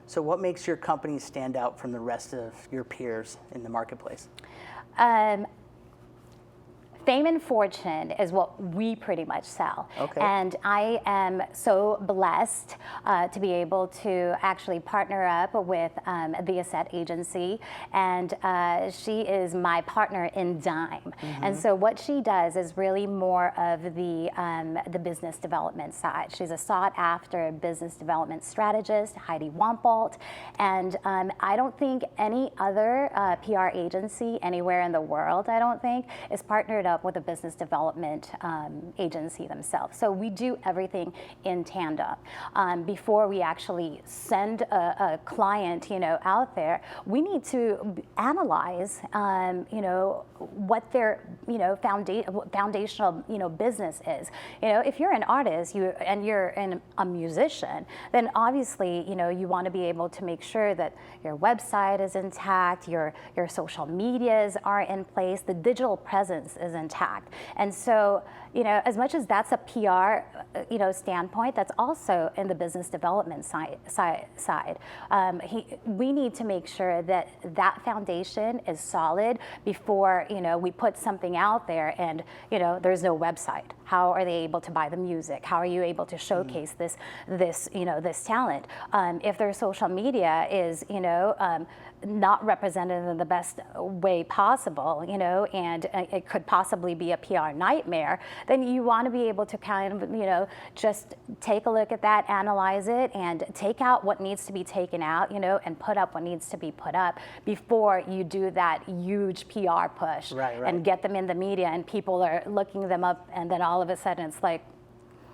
So what makes your company stand out from the rest of your peers in the marketplace? Fame and fortune is what we pretty much sell. Okay. And I am so blessed to be able to actually partner up with the Asset Agency, and she is my partner in dime. And so what she does is really more of the business development side. She's a sought after business development strategist, Heidi Wampold, and I don't think any other PR agency anywhere in the world, I don't think, is partnered up with a business development agency themselves. So we do everything in tandem. Before we actually send a client, out there, we need to analyze, what their, foundational, business is. If you're an artist, and you're a musician, then obviously, you want to be able to make sure that your website is intact, your social medias are in place, the digital presence is intact. And so, as much as that's a PR, standpoint, that's also in the business development side. We need to make sure that that foundation is solid before, we put something out there and, there's no website. How are they able to buy the music? How are you able to showcase this talent? If their social media is, not represented in the best way possible, and it could possibly be a PR nightmare, then you want to be able to kind of, just take a look at that, analyze it, and take out what needs to be taken out, and put up what needs to be put up before you do that huge PR push. Right. And get them in the media, and people are looking them up, and then all of a sudden it's like,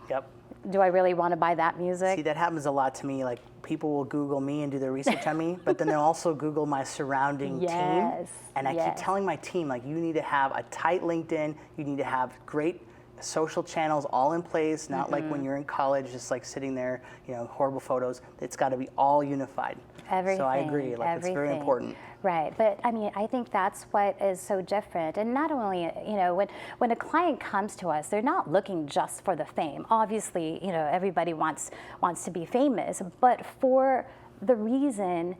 Yep. do I really want to buy that music? See, that happens a lot to me. Like, people will Google me and do their research on me, but then they'll also Google my surrounding team. And I keep telling my team, like, you need to have a tight LinkedIn, you need to have great social channels all in place, not like when you're in college, just like sitting there, horrible photos. It's got to be all unified. Everything. So I agree, like, it's very important. Right, but I think that's what is so different. And not only, when a client comes to us, they're not looking just for the fame. Obviously, everybody wants to be famous, but for the reason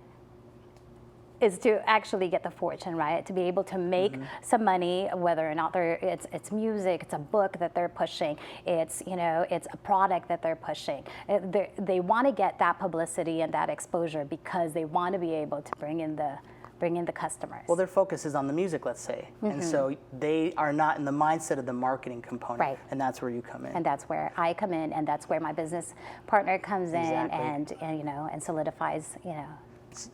is to actually get the fortune, right? To be able to make some money, whether or not it's music, it's a book that they're pushing, it's it's a product that they're pushing. They want to get that publicity and that exposure because they want to be able to bring in the customers. Well, their focus is on the music, let's say, and so they are not in the mindset of the marketing component, right? And that's where you come in. And that's where I come in, and that's where my business partner comes in, Exactly. and solidifies, So